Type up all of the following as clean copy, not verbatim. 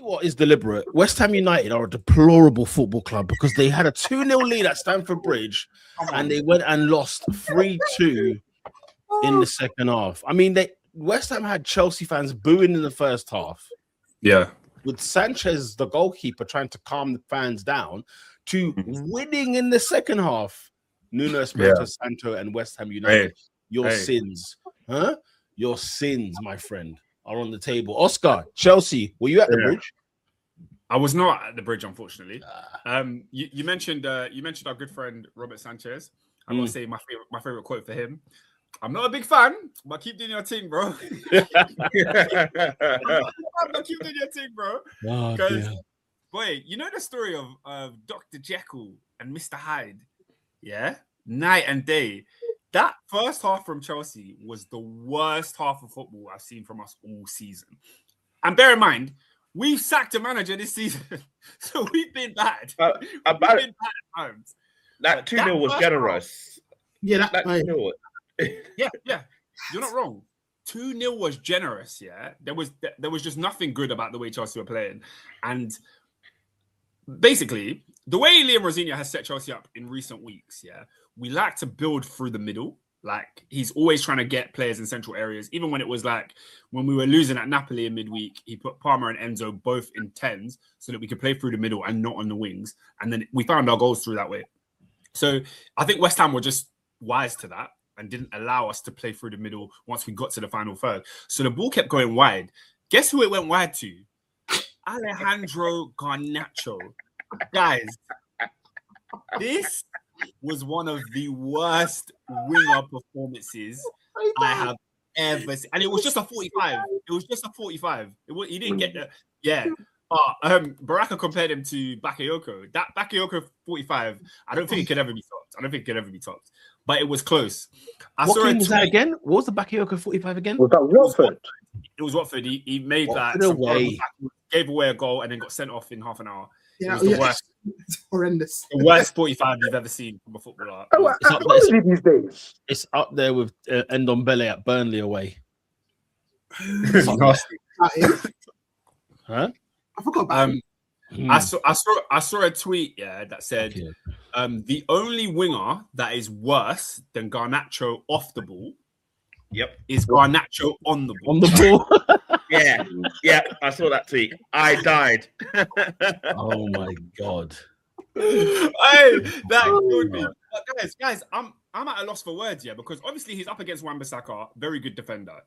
you what is deliberate. West Ham United are a deplorable football club because they had a 2-0 lead at Stamford Bridge and they went and lost 3-2 in the second half. I mean, West Ham had Chelsea fans booing in the first half. Yeah. With Sanchez, the goalkeeper, trying to calm the fans down, to winning in the second half. Nuno Espirito Santo and West Ham United. Your sins, your sins, my friend, are on the table. Oscar, Chelsea, were you at the bridge? I was not at the bridge, unfortunately. You mentioned our good friend Robert Sanchez. I'm gonna say my favorite quote for him. I'm not a big fan, but keep doing your thing, bro. Keep doing your thing, bro. Because, boy, you know the story of Dr. Jekyll and Mr. Hyde? Yeah? Night and day. That first half from Chelsea was the worst half of football I've seen from us all season. And bear in mind, we've sacked a manager this season. So we've been bad. We've been bad at times. That 2-0 was generous. Yeah, that 2-0. Yeah. You're not wrong. 2-0 was generous, yeah. There was just nothing good about the way Chelsea were playing. And basically, the way Liam Rosenior has set Chelsea up in recent weeks, yeah, we like to build through the middle. Like, he's always trying to get players in central areas. Even when it was like, when we were losing at Napoli in midweek, he put Palmer and Enzo both in 10s so that we could play through the middle and not on the wings. And then we found our goals through that way. So I think West Ham were just wise to that and didn't allow us to play through the middle once we got to the final third. So the ball kept going wide. Guess who it went wide to? Alejandro Garnacho. Guys, this was one of the worst winger performances I have ever seen. And it was just a 45. He didn't get the... Yeah. Baraka compared him to Bakayoko. That Bakayoko 45, I don't think it could ever be topped. But it was close. What game was that again? What was the Bakayoko 45 again? Was that Watford? It was Watford. He made that. Gave away a goal and then got sent off in half an hour. Yeah, it was the worst. It's horrendous. The worst 45 you've ever seen from a footballer. It's up there with Ndombele at Burnley away. Huh? I forgot about I saw a tweet, that said the only winger that is worse than Garnacho off the ball is Garnacho on the ball. Yeah, I saw that tweet. I died. Oh my god. Hey, that killed me. But guys, I'm at a loss for words, because obviously he's up against Wan-Bissaka, very good defender,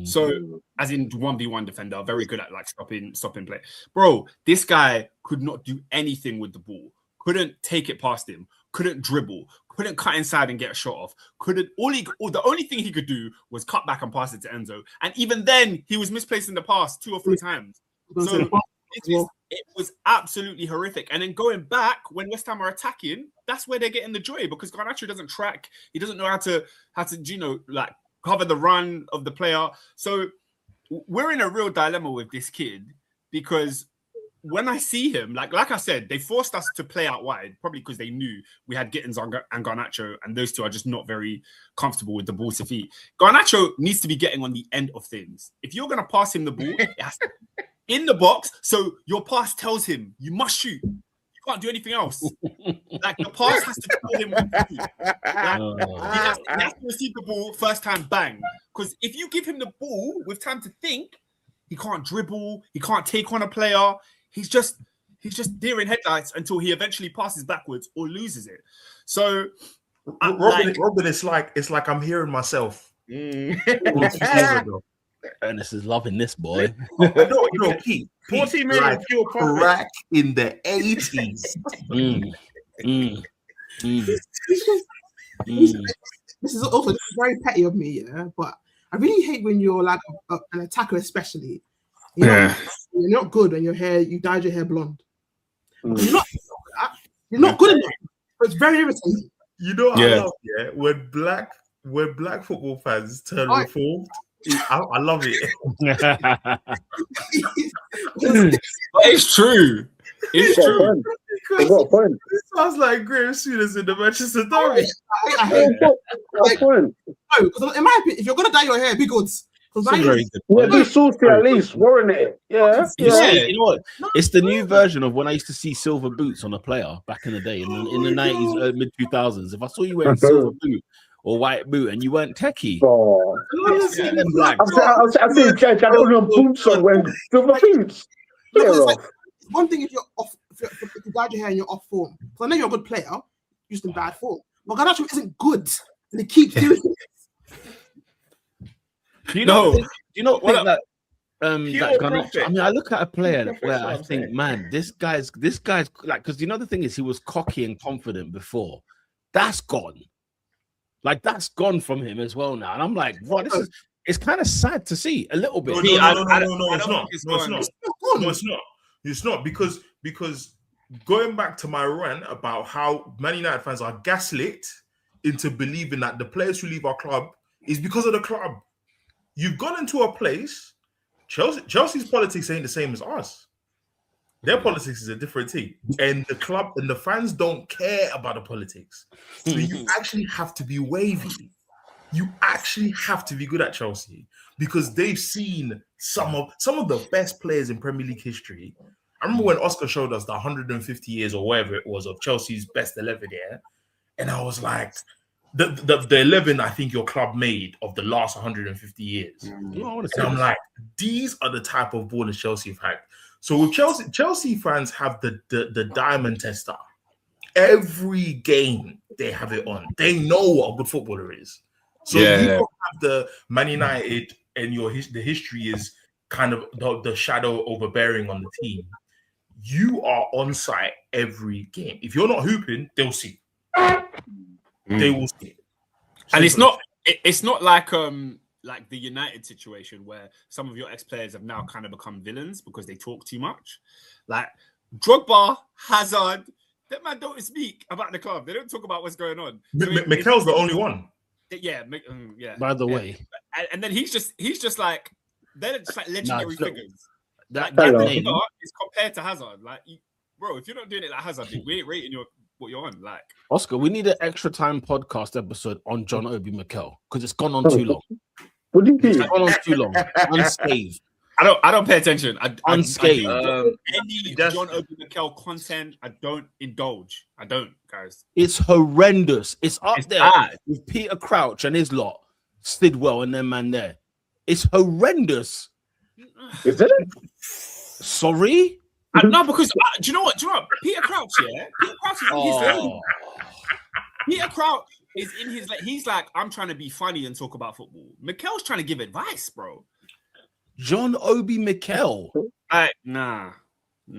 So, as in 1v1 defender, very good at like stopping play. Bro, this guy could not do anything with the ball. Couldn't take it past him. Couldn't dribble. Couldn't cut inside and get a shot off. The only thing he could do was cut back and pass it to Enzo. And even then, he was misplacing the pass 2 or 3 times. So it was absolutely horrific. And then going back when West Ham are attacking, that's where they're getting the joy because Garnacho doesn't track. He doesn't know how to like cover the run of the player. So we're in a real dilemma with this kid because when I see him, like I said, they forced us to play out wide, probably because they knew we had Gittins and Garnacho, and those two are just not very comfortable with the ball to feet. Garnacho needs to be getting on the end of things. If you're going to pass him the ball, it has to be in the box, so your pass tells him, you must shoot. You can't do anything else. Like, the pass has to tell him what to do. Like, he has to receive the ball first time, bang. Because if you give him the ball with time to think, he can't dribble, he can't take on a player. He's just deer in headlights until he eventually passes backwards or loses it. So, Robin, it's like I'm hearing myself. Ernest is loving this, boy. Pete, 40 million pure crack in the 80s. This is also very petty of me, but I really hate when you're like an attacker, especially. You're not good when you dyed your hair blonde. You're not good enough. It's very irritating. You know what I love, when black football fans turn reformed. I love it. It's true. It's true. It sounds like Graham Souness in the Manchester Derby. No, because in my opinion, if you're gonna dye your hair, be good. Very good. Yeah, be saucy at least, warrant it. Yeah. You know what? It's the new version of when I used to see silver boots on a player back in the day in the 90s, mid 2000s. If I saw you wearing silver boot or white boot and you weren't techie, I'm saying, Judge, I don't know boots on when silver boots. One thing if you're off, if you dyed your hair and you're off form, because I know you're a good player, you're just in bad form. But Garnacho isn't good, and he keeps doing it. Do you not think that Garnacho, I mean, I look at a player where I think, man, this guy's like, because you know the thing is, he was cocky and confident before. That's gone. Like that's gone from him as well now, and I'm like, what? It's kind of sad to see a little bit. No, it's not because going back to my rant about how Man United fans are gaslit into believing that the players who leave our club is because of the club. You've gone into a place. Chelsea's politics ain't the same as ours. Their politics is a different thing, and the club and the fans don't care about the politics. So you actually have to be wavy. You actually have to be good at Chelsea because they've seen some of the best players in Premier League history. I remember when Oscar showed us the 150 years or whatever it was of Chelsea's best 11, and I was like, the 11 I think your club made of the last 150 years. And I'm like, these are the type of ballers Chelsea have had. So with Chelsea fans have the diamond tester. Every game they have it on. They know what a good footballer is. So you don't have the Man United and the history is kind of the shadow overbearing on the team. You are on site every game. If you're not hooping, they'll see. They will see. And it's not like the United situation where some of your ex-players have now kind of become villains because they talk too much. Like Drogba, Hazard, that man don't speak about the club. They don't talk about what's going on. Mikel's the only one. Yeah. By the way, and then he's just like they're just like legendary figures. That name is compared to Hazard. Like, bro, if you're not doing it like Hazard, we ain't rating what you're on. Like, Oscar, we need an extra time podcast episode on John Obi Mikel because it's gone on too long. What do you think? It's gone on too long. Unscathed. I don't pay attention. Unscathed. Any John Obi Mikel content, I don't indulge. I don't, guys. It's horrendous. It's there with Peter Crouch and his lot, Stidwell and them man there. It's horrendous. Is it? Sorry? No, because do you know what? Peter Crouch, Peter Crouch is in his lane. Peter Crouch is in his lane. He's like, I'm trying to be funny and talk about football. Mikel's trying to give advice, bro. John Obi Mikel. Nah.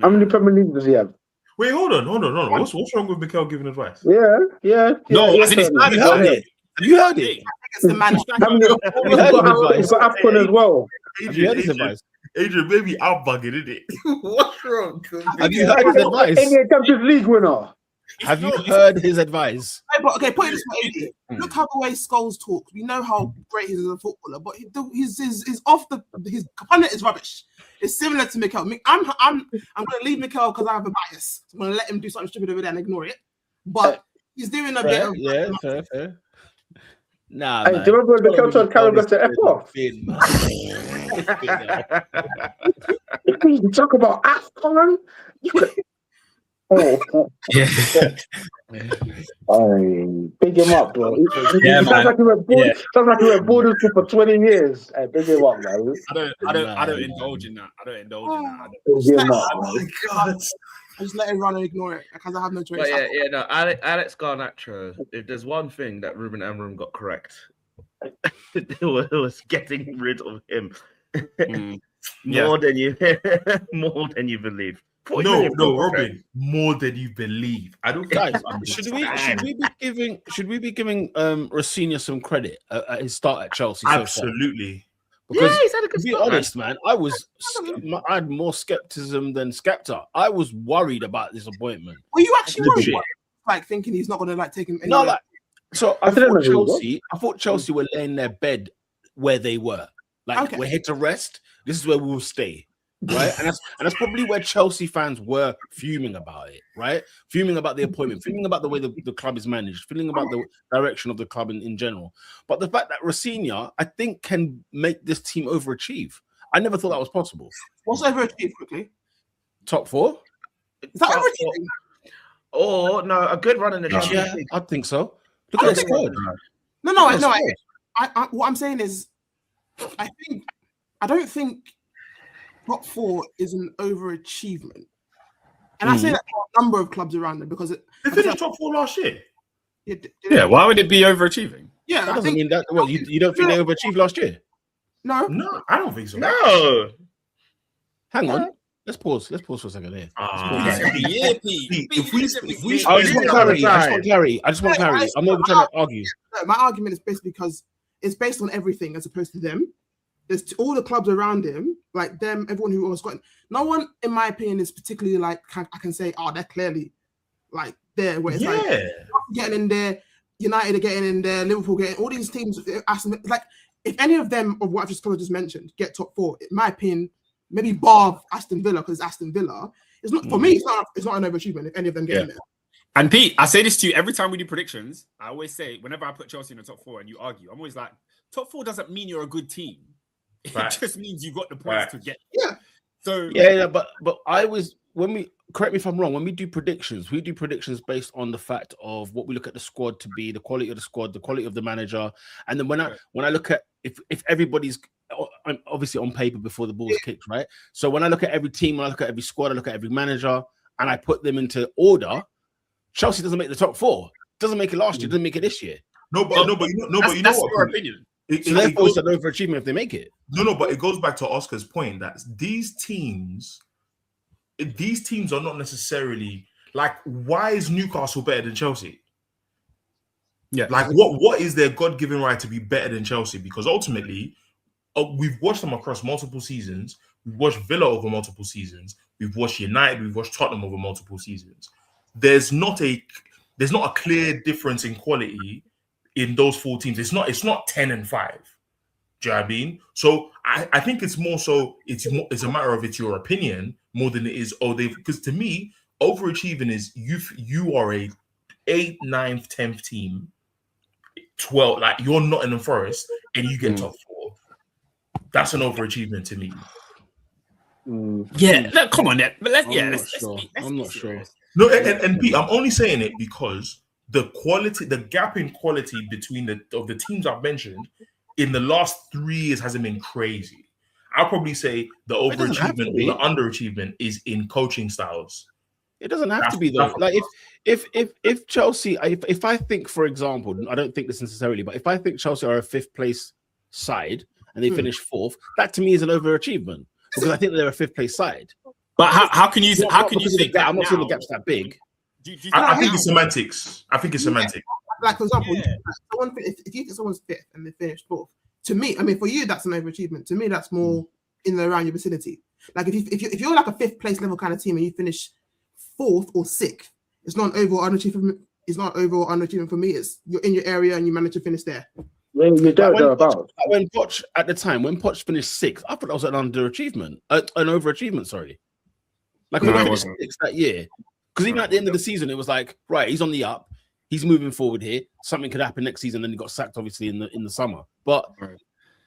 How many Premier League does he have? Wait, hold on. What's wrong with Mikel giving advice? Yeah. No, as in his Have you heard it? It's the man. He's got AFCON as well. Have you heard his advice? Adrian, maybe I'm bugging, isn't it? What's wrong? Have you heard his advice? Champions League winner. Have you heard his advice? Okay, put it this way, Adrian. Look how the way Scholes talks. We know how great he is as a footballer, but his pundit is rubbish. It's similar to Mikel. I'm going to leave Mikel because I have a bias. I'm going to let him do something stupid over there and ignore it. But he's doing a bit of fair. Nah, hey, man. do you remember when Mikel told Carol to F off? You talk about AFCON? Yeah. Big him up, bro. Sounds like he went boarding school for 20 years. Hey, big him up, man. I don't indulge in that. Big him up, oh my God. I just let it run and ignore it because I have no choice. But Alex Garnacho, if there's one thing that Ruben Amorim got correct, it was getting rid of him. More than you believe. No, Robin, more than you believe. I don't. Guys, should we be giving Rosinha some credit at his start at Chelsea? Absolutely. Because he's had a good to be start, honest, man, I had more skepticism than Skepta. I was worried about this appointment. Were you actually worried? Like thinking he's not going to like take him? No, like so. I thought Chelsea were laying their bed where they were. Like we're here to rest. This is where we will stay. right? And that's probably where Chelsea fans were fuming about it, right? Fuming about the appointment, fuming about the way the club is managed, feeling about the direction of the club in general. But the fact that Rafinha, I think, can make this team overachieve. I never thought that was possible. What's overachieve quickly? Top 4? Is that overachieving? Or no, a good run in the Champions League. I think so. Look at the squad. I what I'm saying is, I don't think top 4 is an overachievement, and I say that for a number of clubs around them because they finished top 4 last year. Yeah, why would it be overachieving? Yeah, that doesn't mean that. Well, you don't think they overachieved last year? No, I don't think so. No. Hang on. Let's pause for a second here. I just want clarity. I'm not even trying to argue. No, my argument is basically because it's based on everything as opposed to them. There's all the clubs around him, like them, everyone who was got. No one, in my opinion, is particularly like I can say, they're clearly like there. Where it's like getting in there, United are getting in there, Liverpool getting all these teams. Like if any of them of what I've just mentioned get top 4, in my opinion, maybe bar Aston Villa because Aston Villa is not for me. It's not an overachievement if any of them get in there. And Pete, I say this to you every time we do predictions. I always say whenever I put Chelsea in the top 4 and you argue, I'm always like, top 4 doesn't mean you're a good team. It just means you got the points to get. Yeah. So but I was correct me if I'm wrong. When we do predictions based on the fact of what we look at the squad to be, the quality of the squad, the quality of the manager, and then when I look at if everybody's obviously on paper before the ball's kicked, right? So when I look at every team, when I look at every squad, I look at every manager, and I put them into order. Chelsea doesn't make the top 4. Doesn't make it last year. Doesn't make it this year. But you know that's what? Your opinion. So therefore, it's an overachievement if they make it. No, but it goes back to Oscar's point that these teams are not necessarily like. Why is Newcastle better than Chelsea? Yeah, like what is their God-given right to be better than Chelsea? Because ultimately, we've watched them across multiple seasons. We've watched Villa over multiple seasons. We've watched United. We've watched Tottenham over multiple seasons. There's not a clear difference in quality in those 4 teams. It's not 10 and 5. Do you know what I mean? So I think it's more so it's a matter of it's your opinion more than it is because to me overachieving is you are a 8th, 9th, 10th team, 12 like you're Nottingham Forest and you get top 4. That's an overachievement to me. Yeah, come on, then. But I'm not sure. No, and Pete, I'm only saying it because the gap in quality between the teams I've mentioned in the last 3 years hasn't been crazy. I'll probably say the overachievement or the underachievement is in coaching styles. It doesn't have to be though. Like if Chelsea, if I think, for example, I don't think this necessarily, but if I think Chelsea are a 5th place side and they finish 4th, that to me is an overachievement because I think they're a 5th place side. But how can you think that? I'm not saying the gap's that big. I think it's semantics. Like for example, if you think someone's 5th and they finish 4th, to me, I mean, for you that's an overachievement. To me, that's more in and around your vicinity. Like if you're like a 5th place level kind of team and you finish 4th or 6th, it's not an overall underachievement. It's not overall underachievement for me. It's you're in your area and you manage to finish there. Well, you don't know about when Poch at the time when Poch finished 6th, I thought that was an underachievement, an overachievement. Sorry, like when he finished 6th that year, because even at the end of the season, it was like right, he's on the up, he's moving forward here. Something could happen next season. Then he got sacked, obviously in the summer, but.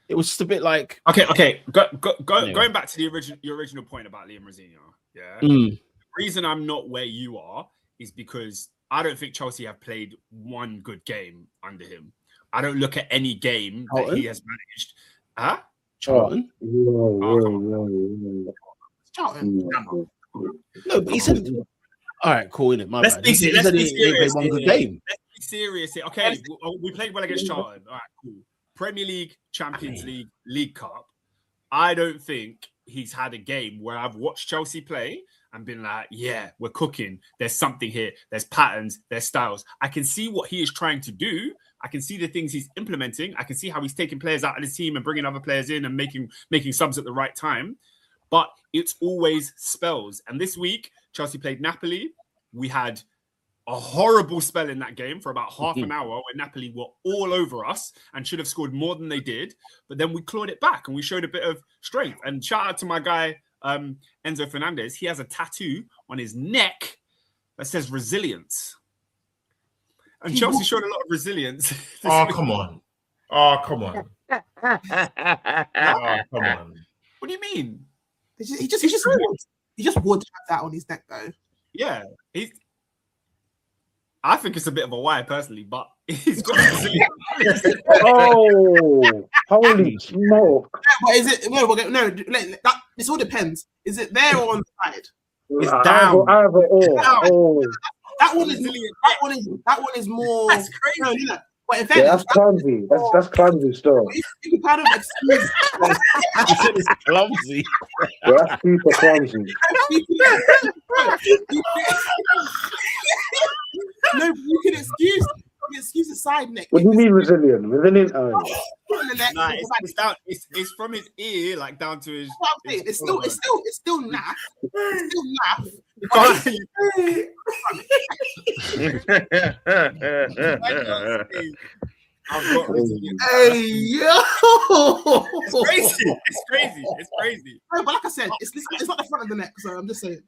It was just a bit like okay. Going back to your original point about Liam Rafinha, yeah. The reason I'm not where you are is because I don't think Chelsea have played one good game under him. I don't look at any game that he has managed. Huh? Charlton? Charlton. No, but he said. All right, cool. Innit? Let's be serious. One good game. Let's be serious. Okay, we played well against Charlton. All right, cool. Premier League, Champions League, League Cup. I don't think he's had a game where I've watched Chelsea play and been like, yeah, we're cooking. There's something here. There's patterns. There's styles. I can see what he is trying to do. I can see the things he's implementing. I can see how he's taking players out of the team and bringing other players in and making subs at the right time. But it's always spells. And this week, Chelsea played Napoli. We had a horrible spell in that game for about half an hour where Napoli were all over us and should have scored more than they did. But then we clawed it back and we showed a bit of strength. And shout out to my guy, Enzo Fernandez, he has a tattoo on his neck that says resilience. And Chelsea showed a lot of resilience. Oh, come on. Oh, come on. Oh, come on. What do you mean? He just would have that on his neck though. Yeah, I think it's a bit of a why personally, but he's got resilience. Oh, holy smoke! But is it no? This all depends. Is it there or on the side? It's down. Either or. Oh. That one is more. That's crazy. No, but in yeah, that's clumsy. That's clumsy still. You kind of excuse. It's clumsy. Yeah, that's super clumsy. No, you can excuse the side neck. What do you mean resilient? Resilient. Nah, it's down. It's from his ear, like down to his. It's still naff. It's still naff. Hey yo! It's crazy. No, but like I said, it's not the front of the neck. So I'm just saying.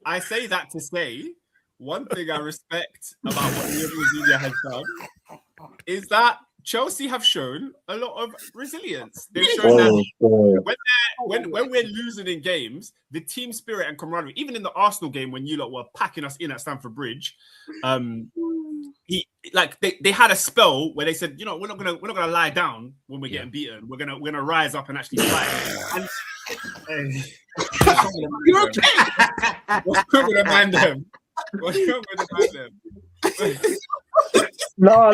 I say that to say one thing I respect about what Liverpool has done is that Chelsea have shown a lot of resilience. They've shown that when we're losing in games, the team spirit and camaraderie, even in the Arsenal game when you lot were packing us in at Stamford Bridge, they had a spell where they said, you know, we're not gonna lie down when we're getting beaten. We're gonna rise up and actually fight. You're okay. What's wrong with the man them? No.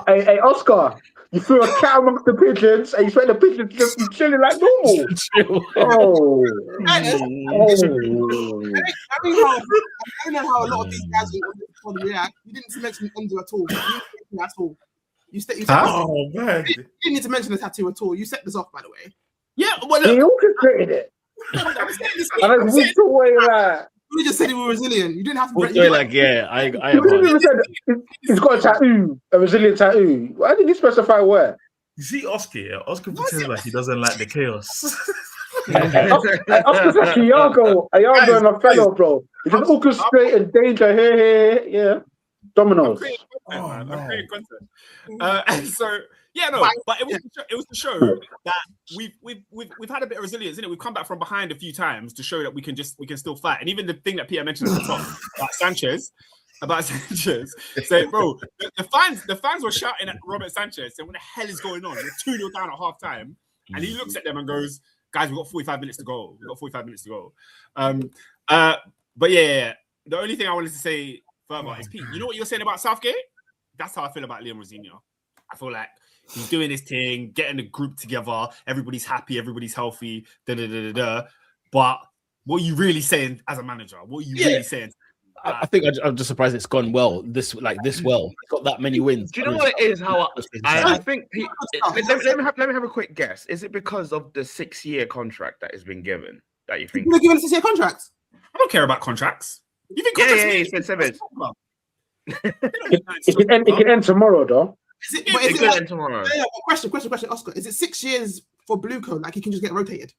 Hey, Oscar, you threw a cat amongst the pigeons, and you expect the pigeons just be chilling like normal. I don't know how a lot of these guys would react. You didn't mention Enzo at all. You didn't need to mention the tattoo at all. You set this off, by the way. Yeah, well, he orchestrated it. And I walked away like. You just said he was resilient. You didn't have to. I he's got a tattoo, a resilient tattoo. Why didn't you specify where? You see, Oscar pretends like he doesn't like the chaos. Oscar's like Iago and a fellow, bro. It's an orchestrated danger here. Yeah, dominoes. I'm creating content. And so. Yeah, no, but it was to show that we've had a bit of resilience, isn't it? We've come back from behind a few times to show that we can still fight. And even the thing that Peter mentioned at the top about Sanchez, say, bro, the fans were shouting at Robert Sanchez saying, "What the hell is going on? We're 2-0 down at half time," and he looks at them and goes, "Guys, we've got 45 minutes to go. But yeah, the only thing I wanted to say further is, Pete, you know what you're saying about Southgate? That's how I feel about Liam Rosenior. I feel like he's doing his thing, getting the group together. Everybody's happy. Everybody's healthy. But what are you really saying as a manager? What are you really saying? I think I'm just surprised it's gone well. This well. It's got that many wins. Do you know what it is? How I think. Let me have a quick guess. Is it because of the 6-year contract that has been given that you think? You're given a 6-year contract. I don't care about contracts. You think he said 7. It can end tomorrow, though. Is it end tomorrow? Question, Oscar. Is it 6 years for Blue Code? Like he can just get rotated?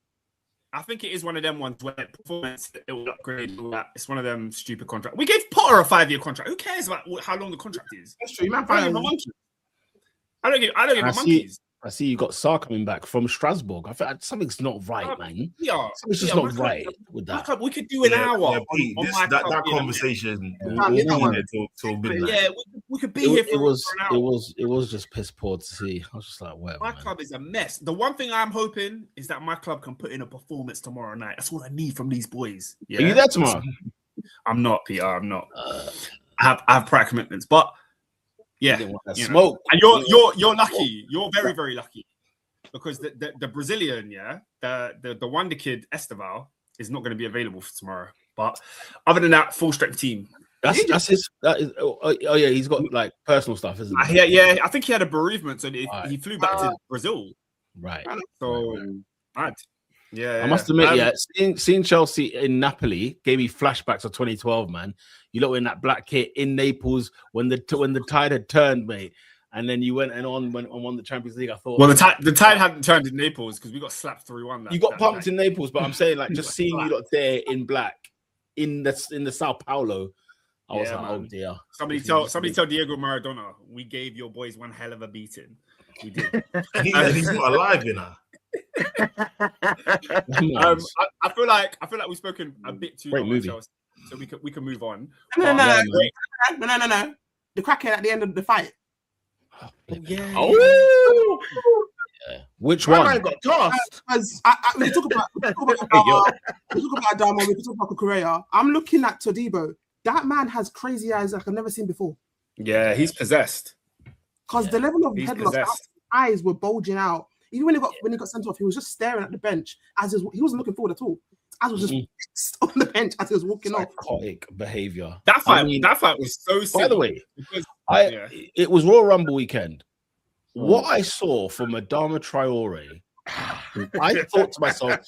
I think it is one of them ones where performance it will upgrade. It's one of them stupid contracts. We gave Potter a 5-year contract. Who cares about how long the contract is? That's true. Man, I don't give a monkeys. I see you got Sarr coming back from Strasbourg. I feel like something's not right, man. Something's just not right with that. We could do an hour. That conversation. We could be here for an hour. It was just piss poor to see. I was just like, well, my club is a mess. The one thing I'm hoping is that my club can put in a performance tomorrow night. That's what I need from these boys. Yeah? Are you there tomorrow? I'm not, Peter. I'm not. I have prior commitments, but. Yeah, smoke. And you're lucky. You're very, very lucky because the Brazilian, the wonder kid Esteval is not going to be available for tomorrow. But other than that, full strength team. That's his. He's got like personal stuff, isn't it? Yeah. I think he had a bereavement, so he flew back to Brazil. Right. So, right. Yeah, I must admit, seeing Chelsea in Napoli gave me flashbacks of 2012, man. You lot in that black kit in Naples when the tide had turned, mate. and then you went and won the Champions League. I thought, well, the tide hadn't turned in Naples because we got slapped 3-1. You got pumped in Naples, but I'm saying like just seeing you lot there in black in the Sao Paulo, I was like, oh dear. Somebody tell Diego Maradona, we gave your boys one hell of a beating. We did. He's not alive, you know. I feel like we've spoken a bit too long on Chelsea, so we can move on. No. The crackhead at the end of the fight. Yeah. Oh. Yeah. Which one? I got tossed. Because we talk about Adamo, we talk about Correa. I'm looking at Todibo. That man has crazy eyes like I've never seen before. Yeah, he's possessed. Because the level of headlock, his eyes were bulging out. Even when he got sent off, he was just staring at the bench he wasn't looking forward at all. His eyes was just fixed on the bench as he was walking off. Psychotic behavior. That fight was so silly. By the way, it was Royal Rumble weekend. What I saw from Adama Traore, I thought to myself,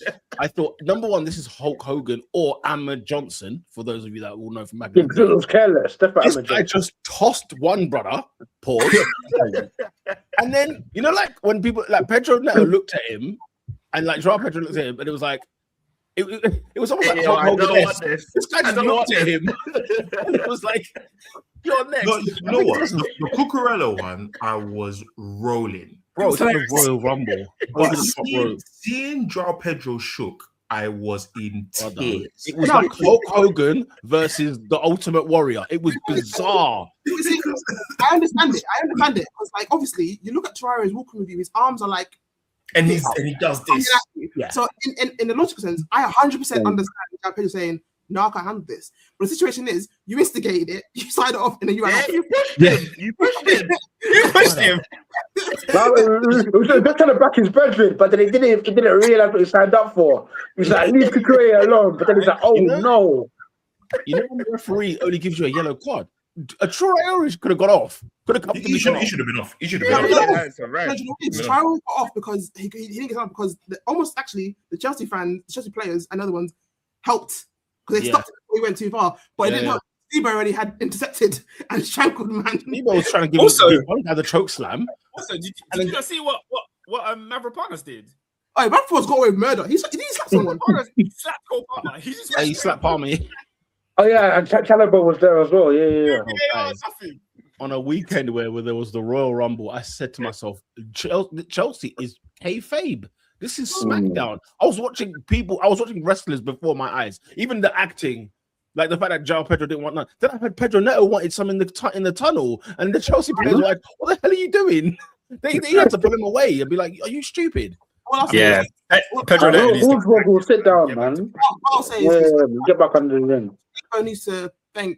number one, this is Hulk Hogan or Ahmed Johnson, for those of you that will know from back then. It was careless. This guy just tossed one brother, pause, and then, you know, like when people, like Pedro Neto looked at him, and like Joao Pedro looked at him, and it was like, it was almost like Hulk Hogan. This guy just looked at him, and it was like, you're next. No, you know what? The Cucurella one, I was rolling. Bro, it's like a Royal Rumble. But seeing Joao Pedro shook, I was in tears. It was like Hulk Hogan versus the Ultimate Warrior. It was bizarre. I understand it. Because, like, obviously, you look at Traore's walking with you, his arms are like, and he does this. Yeah. So, in the logical sense, I 100% understand Joao Pedro saying, no, I can't handle this. But the situation is, you instigated it, you signed it off, and then you ran off. You pushed him. He was just trying to back his brethren, but then he didn't realize what he signed up for. He's like, leave Kukurea alone. But then he's like, oh no. You know when the referee only gives you a yellow card? A Traore could have got off. He should have been off. He should have been off. Traore got off because he didn't get off because the Chelsea players and other ones helped because they stopped it before he went too far. But it didn't help. Debo already had intercepted and strangled the man. Debo was trying to give him the choke slam. Also, did you not see what Mavropanos did? Oh, Mavropanos got away with murder. He slapped someone. He slapped Cole Palmer. He slapped Palmer. Oh yeah, and Chalobah was there as well. Yeah. On a weekend where there was the Royal Rumble, I said to myself, Chelsea is kayfabe. This is SmackDown. I was watching wrestlers before my eyes. Even the acting, like the fact that Joao Pedro didn't want none. Then I heard Pedro Neto wanted some in the tunnel, and the Chelsea players were like, "What the hell are you doing?" They had to pull him away and be like, "Are you stupid?" Yeah, Pedro Neto. We'll sit down, man. I'll say is get back under the ring. He needs to thank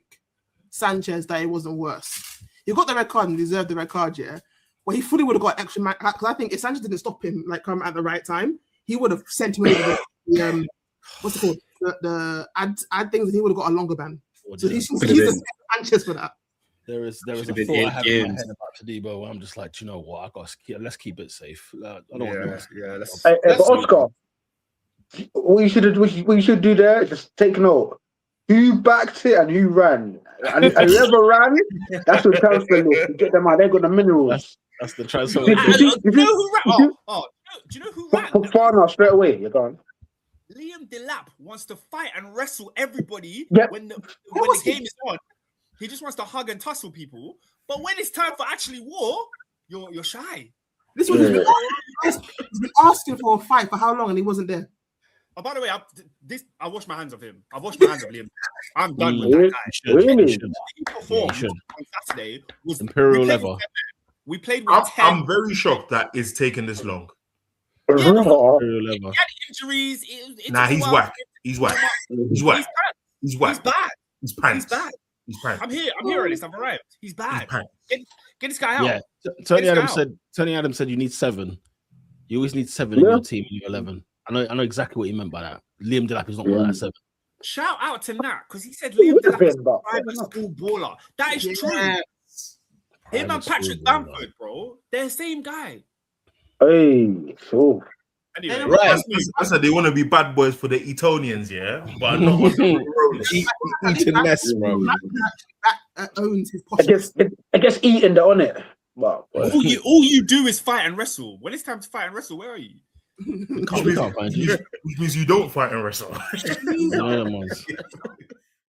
Sanchez that it wasn't worse. He got the red card and deserved the red card, yeah. Well, he fully would have got extra match because I think if Sanchez didn't stop him like come at the right time, he would have sent him over the what's it called? The ad things, and he would have got a longer ban. So he's Sanchez for that. There is a thought I have in my head about Todibo where I'm just like, you know what? Let's keep it safe. I don't want to. But Oscar, what you should do there is just take note. Who backed it and who ran? And whoever ran, that's the transfer list. You get them out. They got the minerals. That's the transfer. Do you know who ran? Do you know who ran? Fafana straight away. You're gone. Liam Delap wants to fight and wrestle everybody when the game is on. He just wants to hug and tussle people. But when it's time for actually war, you're shy. This one he's been asking for a fight for how long and he wasn't there. Oh, by the way, I wash my hands of him. I wash my hands of Liam. I'm done with that guy. Really? He performed on Saturday was Imperial level. We played with 10. I'm very shocked that it's taken this long. He had injuries. He's whack. He's whack. He's whack. He's whack. He's bad. He's pants. He's bad. I'm here on this. I've arrived. He's bad. Get this guy out. Yeah. Tony Adams said you need 7. You always need 7 in your team in your 11. I know exactly what he meant by that. Liam Delap is not one of that 7. Shout out to Nat because he said Liam Delap is a private school baller. That is true. Him and Patrick Bamford, bro, they're the same guy. Hey, so. Anyway, right. I said they want to be bad boys for the Etonians, yeah, but not eating less, bro. That owns his posture. I guess eating the on it. But all you do is fight and wrestle. When it's time to fight and wrestle, where are you? We can't find you. Which means you don't fight and wrestle.